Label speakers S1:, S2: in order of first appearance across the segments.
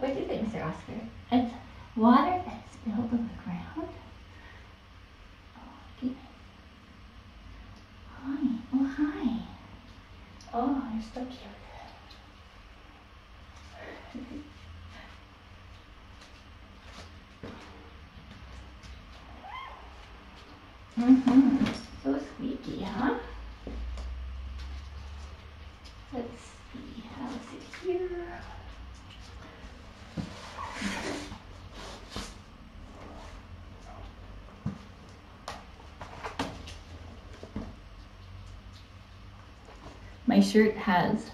S1: what is it, Mr. Oscar? It's water that's spilled on the ground. Oh, goodness. Hi. Oh, hi. Oh, you're so cute. So squeaky, huh? Let's see, how's it here? My shirt has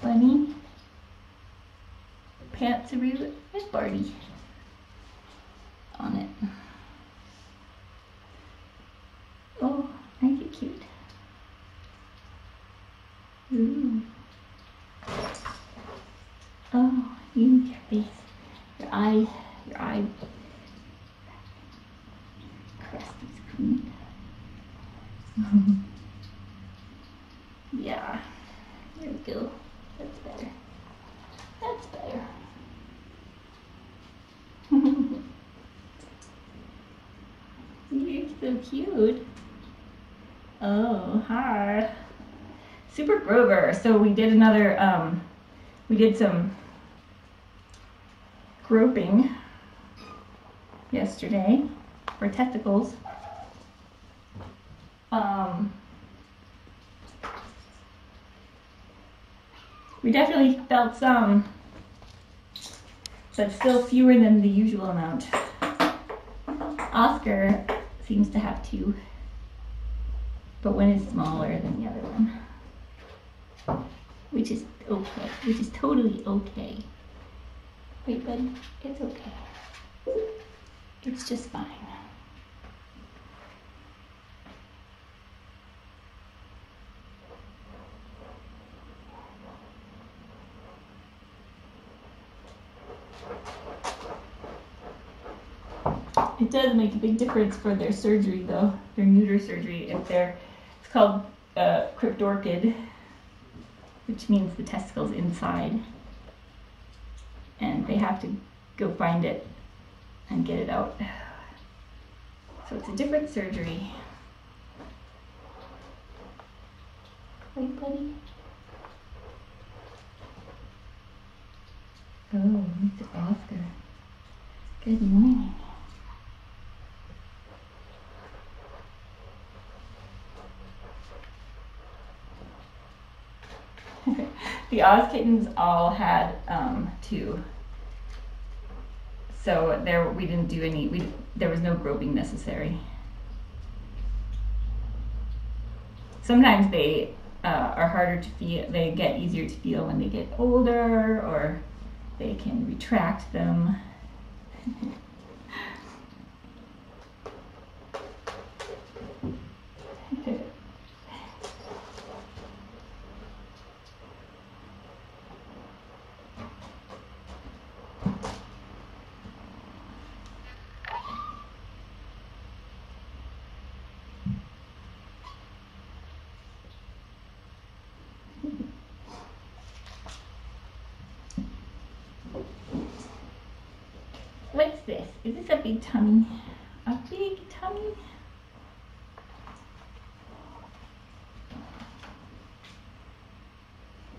S1: Bunny, Pantsaroo, and Barty on it. Oh, aren't you cute? Ooh. Oh, you, your face, your eye crust is clean. Yeah, there we go. That's better. That's better. You're so cute. Oh, hi. Super Grover. So we did another, we did some groping yesterday for testicles. We definitely felt some, but still fewer than the usual amount. Oscar seems to have 2, but one is smaller than the other one, which is okay, which is totally okay. Wait, buddy, it's okay. It's just fine. It does make a big difference for their surgery, though, their neuter surgery. If it's called cryptorchid, which means the testicle's inside, and they have to go find it and get it out. So it's a different surgery. Right, buddy? Oh, Mr. Oscar. Good morning. The Oz kittens all had 2. So we didn't do any, there was no groping necessary. Sometimes they are harder to feel, they get easier to feel when they get older, or they can retract them. What's this? Is this a big tummy? A big tummy?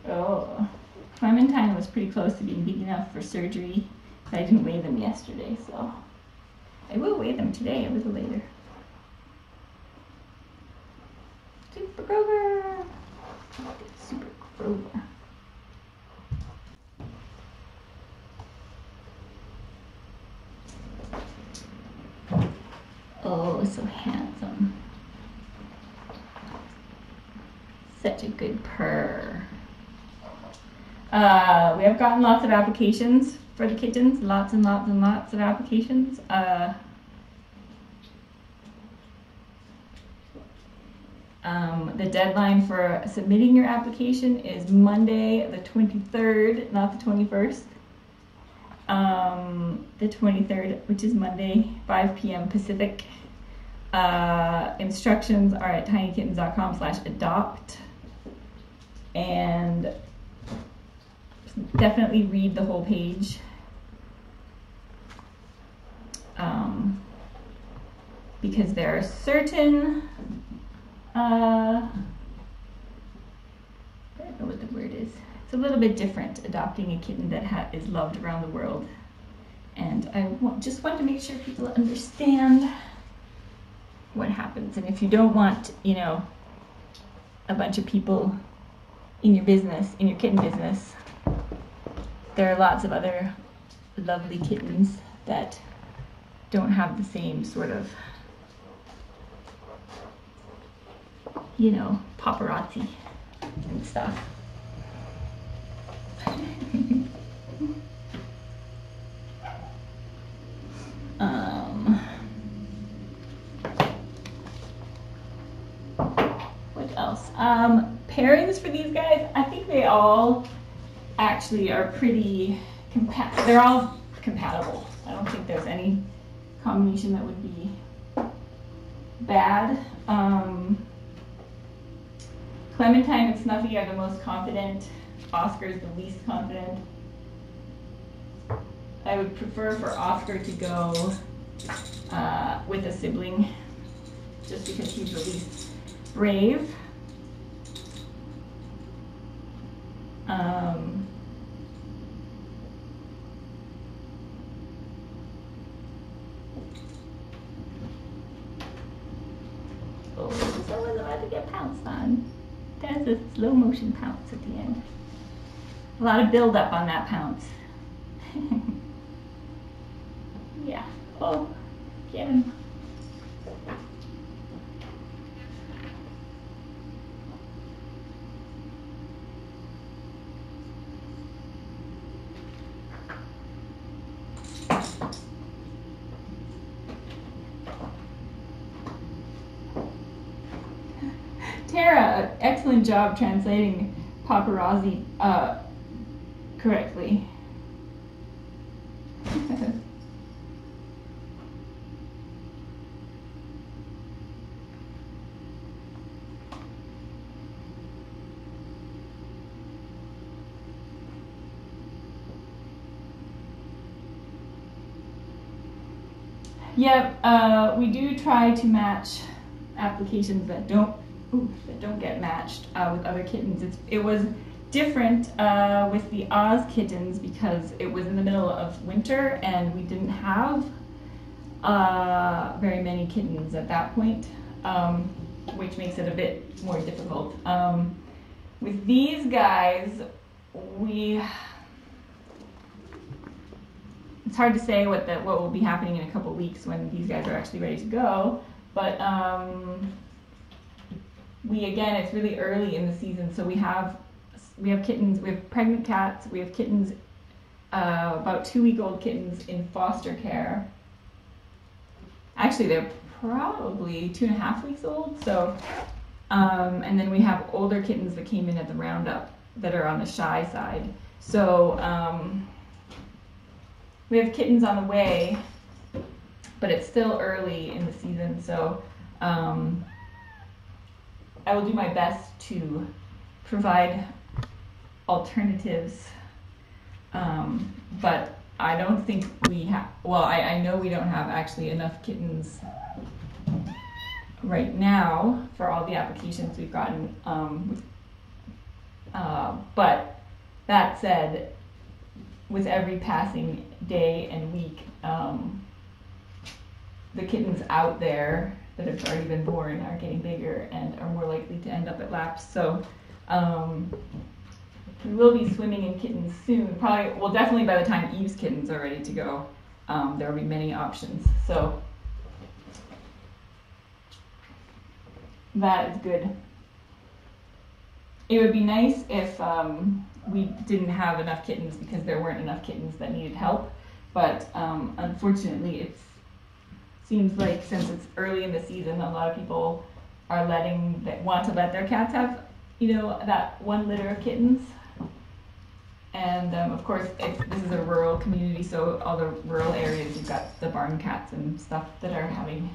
S1: Oh, Clementine was pretty close to being big enough for surgery. I didn't weigh them yesterday, so I will weigh them today a little later. Super Grover! Super Grover. Oh, so handsome. Such a good purr. We have gotten lots of applications for the kittens. Lots and lots and lots of applications. The deadline for submitting your application is Monday the 23rd, not the 21st. The 23rd, which is Monday, 5 p.m. Pacific. Instructions are at tinykittens.com/adopt. And definitely read the whole page. Because there are certain, I don't know what the word is. It's a little bit different adopting a kitten that is loved around the world. And I just want to make sure people understand what happens. And if you don't want, you know, a bunch of people in your business, in your kitten business, there are lots of other lovely kittens that don't have the same sort of, you know, paparazzi and stuff. What else? Pairings for these guys, I think they all actually are pretty they're all compatible. I don't think there's any combination that would be bad. Clementine and Snuffy are the most confident. Oscar is the least confident. I would prefer for Oscar to go with a sibling, just because he's the least brave. Oh, someone's about to get pounced on. There's a slow motion pounce at the end. A lot of build up on that pounce. Yeah. Oh, get him. Tara, excellent job translating paparazzi correctly. Yep, we do try to match applications that don't get matched with other kittens. It was different with the Oz kittens because it was in the middle of winter and we didn't have very many kittens at that point, which makes it a bit more difficult. With these guys, it's hard to say what will be happening in a couple weeks when these guys are actually ready to go, but it's really early in the season, so we have kittens, we have pregnant cats, we have kittens, about 2-week-old kittens in foster care. Actually, they're probably 2.5 weeks old, so, and then we have older kittens that came in at the roundup that are on the shy side. So, we have kittens on the way, but it's still early in the season, so I will do my best to provide alternatives, but I don't think we have, well, I know we don't have actually enough kittens right now for all the applications we've gotten, but that said, with every passing day and week, the kittens out there that have already been born are getting bigger and are more likely to end up at laps. So we will be swimming in kittens soon. Probably, well, definitely by the time Eve's kittens are ready to go, there will be many options. So that is good. It would be nice if we didn't have enough kittens because there weren't enough kittens that needed help. But unfortunately, it seems like since it's early in the season, a lot of people are want to let their cats have, that one litter of kittens. And of course, this is a rural community, so all the rural areas, you've got the barn cats and stuff that are having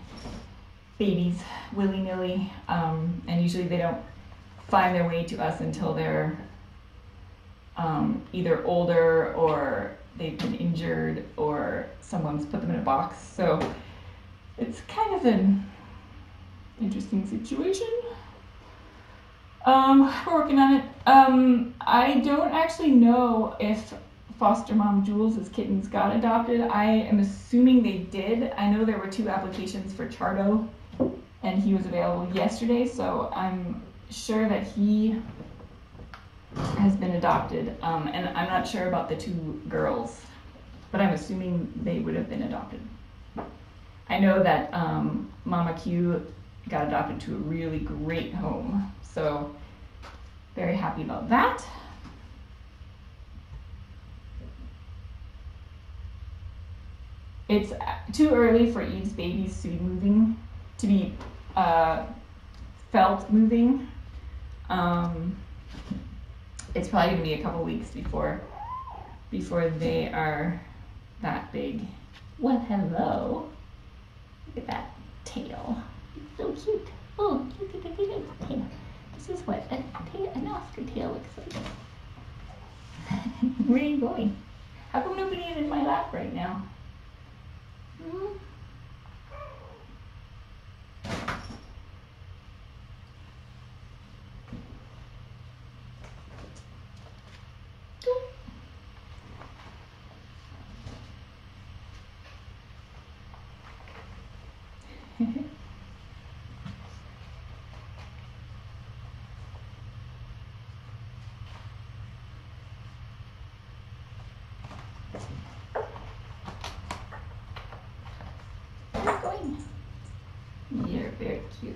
S1: babies willy-nilly, and usually they don't find their way to us until they're either older or they've been injured or someone's put them in a box. So it's kind of an interesting situation. We're working on it. I don't actually know if foster mom Jules' kittens got adopted. I am assuming they did. I know there were 2 applications for Chardo, and he was available yesterday, so I'm sure that he has been adopted. And I'm not sure about the 2 girls, but I'm assuming they would have been adopted. I know that Mama Q got adopted to a really great home, so very happy about that. It's too early for Eve's babies to be moving, to be felt moving. It's probably gonna be a couple weeks before they are that big. Well, hello. Look at that tail. It's so cute. Oh, look at the tail. This is what an Oscar tail looks like. Where are you going? How come nobody is in my lap right now? Hmm? You're very cute.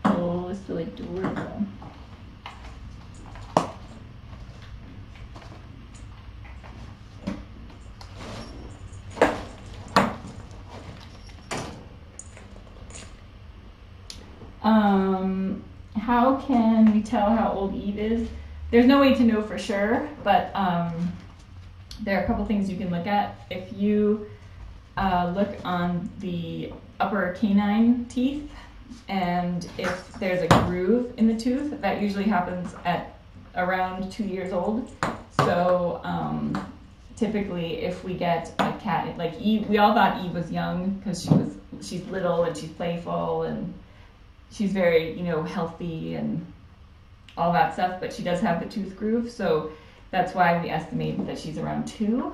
S1: Oh, it's so adorable. How can we tell how old Eve is? There's no way to know for sure, but there are a couple things you can look at. If you look on the upper canine teeth, and if there's a groove in the tooth, that usually happens at around 2 years old. So typically if we get a cat, like Eve, we all thought Eve was young because she's little and she's playful and she's very, healthy and all that stuff, but she does have the tooth groove, so that's why we estimate that she's around 2.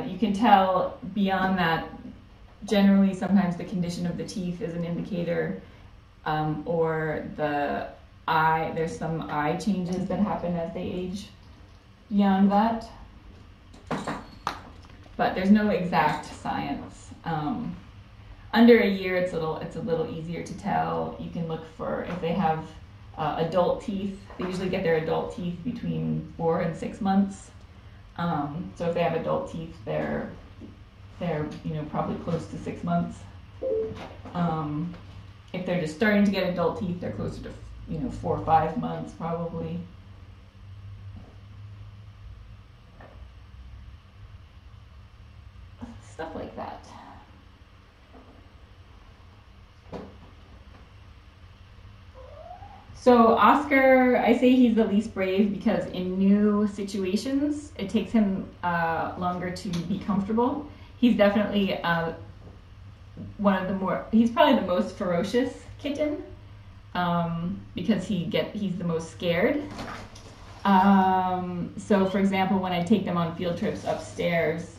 S1: You can tell beyond that, generally sometimes the condition of the teeth is an indicator, or the eye, there's some eye changes that happen as they age beyond that. But there's no exact science. Under a year, it's a little easier to tell. You can look for if they have adult teeth. They usually get their adult teeth between 4 and 6 months. So if they have adult teeth, they're probably close to 6 months. If they're just starting to get adult teeth, they're closer to 4 or 5 months probably. Stuff like that. So Oscar, I say he's the least brave because in new situations, it takes him longer to be comfortable. He's definitely he's probably the most ferocious kitten because he's the most scared. So for example, when I take them on field trips upstairs,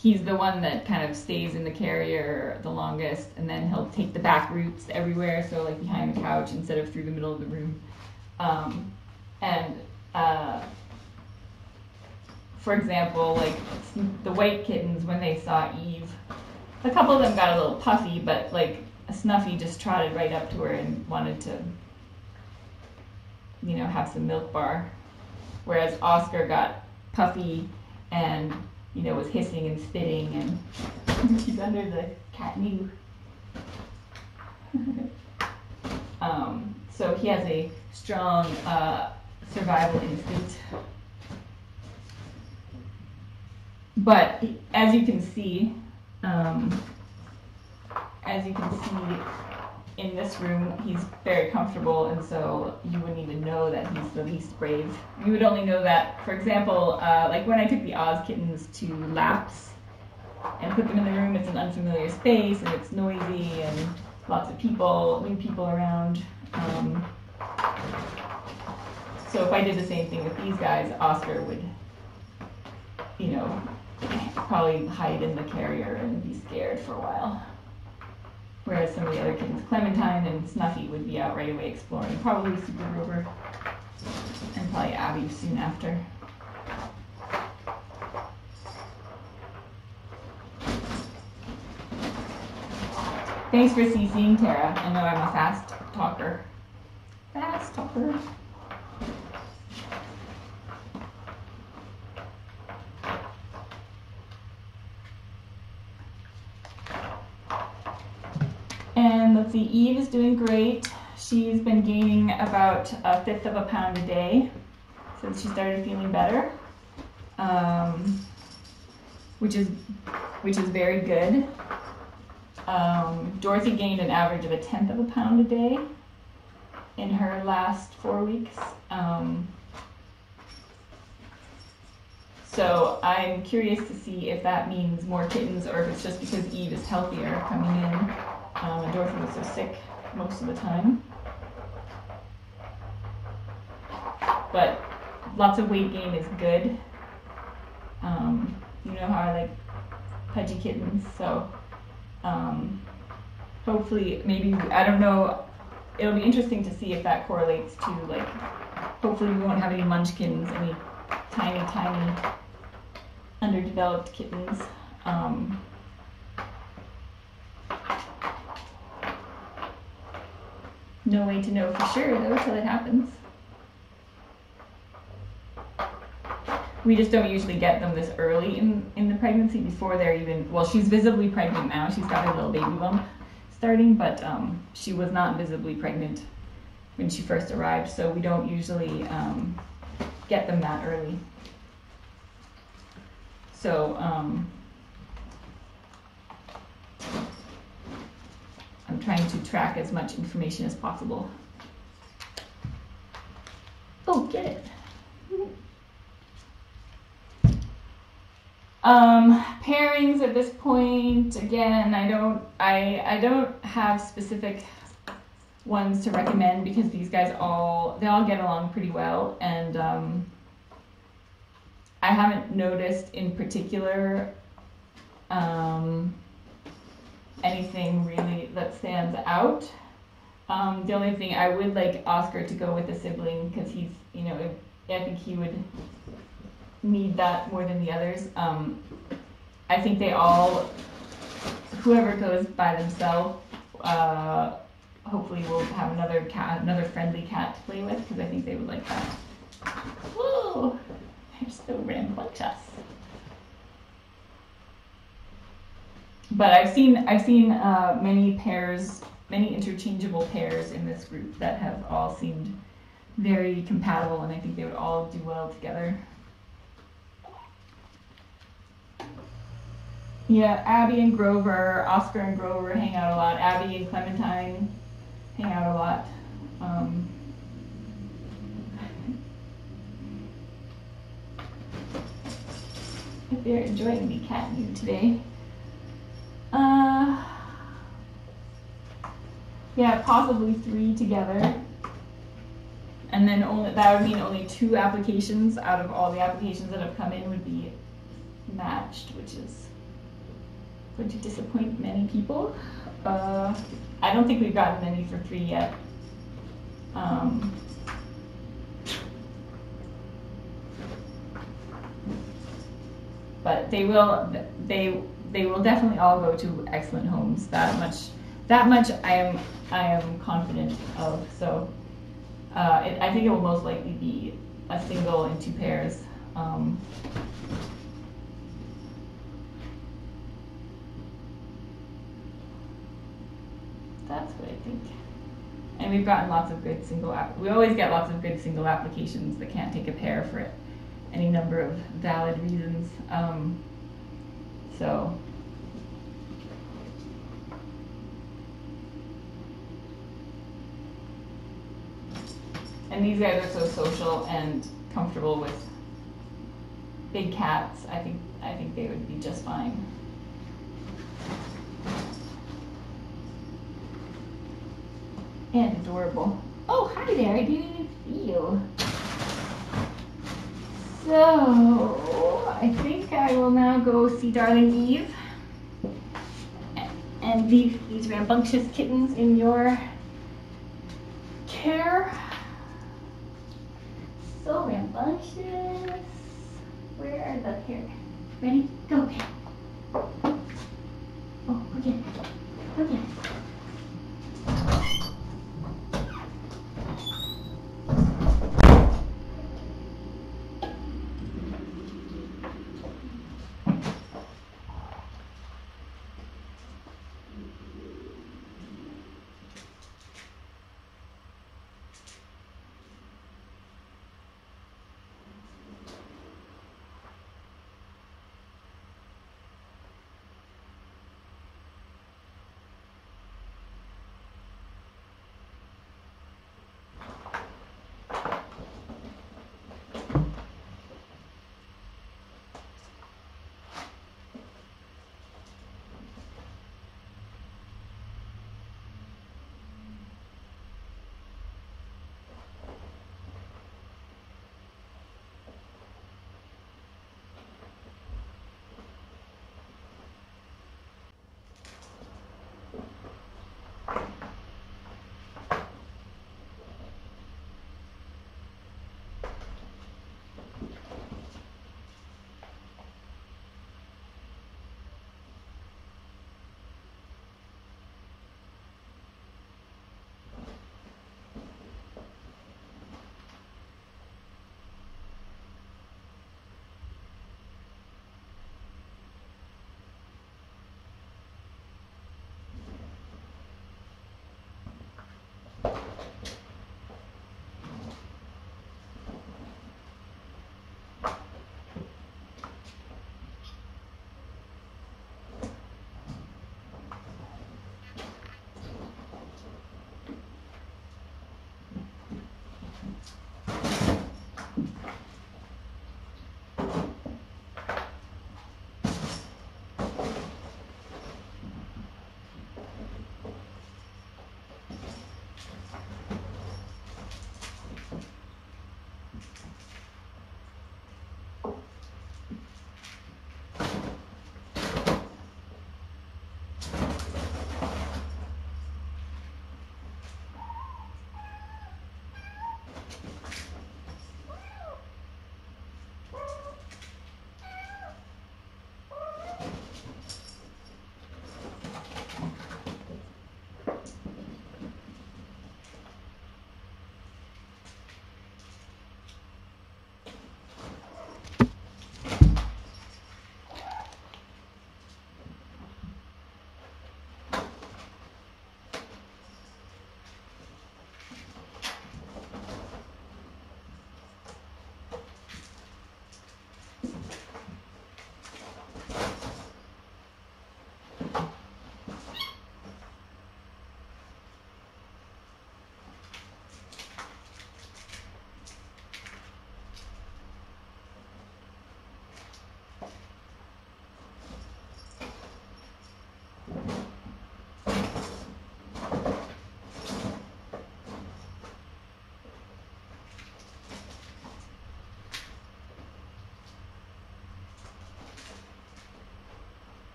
S1: he's the one that kind of stays in the carrier the longest, and then he'll take the back routes everywhere, so like behind the couch instead of through the middle of the room. For example, like the white kittens, when they saw Eve, a couple of them got a little puffy, but like Snuffy just trotted right up to her and wanted to, have some milkbar. Whereas Oscar got puffy and was hissing and spitting, and she's under the cat new. So he has a strong survival instinct. But as you can see, as you can see in this room, he's very comfortable, and so you wouldn't even know that he's the least brave. You would only know that, for example, like when I took the Oz kittens to laps and put them in the room, it's an unfamiliar space and it's noisy and lots of people, new people around. So if I did the same thing with these guys, Oscar would, you know, probably hide in the carrier and be scared for a while. Whereas some of the other kittens, Clementine and Snuffy, would be out right away exploring. Probably Super Rover, and probably Abby soon after. Thanks for CCing, Tara. I know I'm a fast talker. Fast talker. And let's see, Eve is doing great. She's been gaining about 1/5 of a pound a day since she started feeling better, which is very good. Dorothy gained an average of 1/10 of a pound a day in her last 4 weeks. So I'm curious to see if that means more kittens or if it's just because Eve is healthier coming in. And Dorothy was so sick most of the time. But lots of weight gain is good. You know how I like pudgy kittens, so hopefully, maybe, I don't know, it'll be interesting to see if that correlates to, like, hopefully we won't have any munchkins, any tiny, tiny underdeveloped kittens. No way to know for sure though till it happens. We just don't usually get them this early in the pregnancy before they're even, well, she's visibly pregnant now. She's got her little baby bump starting, but she was not visibly pregnant when she first arrived, so we don't usually get them that early. So I'm trying to track as much information as possible. Oh, get it. Pairings at this point, again, I don't have specific ones to recommend because these guys they all get along pretty well, and I haven't noticed in particular anything really that stands out. The only thing, I would like Oscar to go with a sibling because he's, you know, I think he would need that more than the others. I think they all, whoever goes by themselves, hopefully will have another cat, another friendly cat to play with, because I think they would like that. Whoa, they're so rambunctious. But I've seen many pairs, many interchangeable pairs in this group that have all seemed very compatible, and I think they would all do well together. Yeah, Abby and Grover, Oscar and Grover hang out a lot. Abby and Clementine hang out a lot. If they're enjoying the cat view today. Yeah, possibly 3 together. And then that would mean only 2 applications out of all the applications that have come in would be matched, which is going to disappoint many people. I don't think we've gotten any for 3 yet. But they will definitely all go to excellent homes. That much I am confident of. So I think it will most likely be a single and 2 pairs. That's what I think. And we've gotten lots of good we always get lots of good single applications that can't take a pair for any number of valid reasons. So And these guys are so social and comfortable with big cats. I think they would be just fine. And adorable. Oh, hi there. I didn't even see you. So, I think I will now go see Darling Eve and leave these rambunctious kittens in your care. So rambunctious. Where are the, here, ready, go. Oh, okay, okay.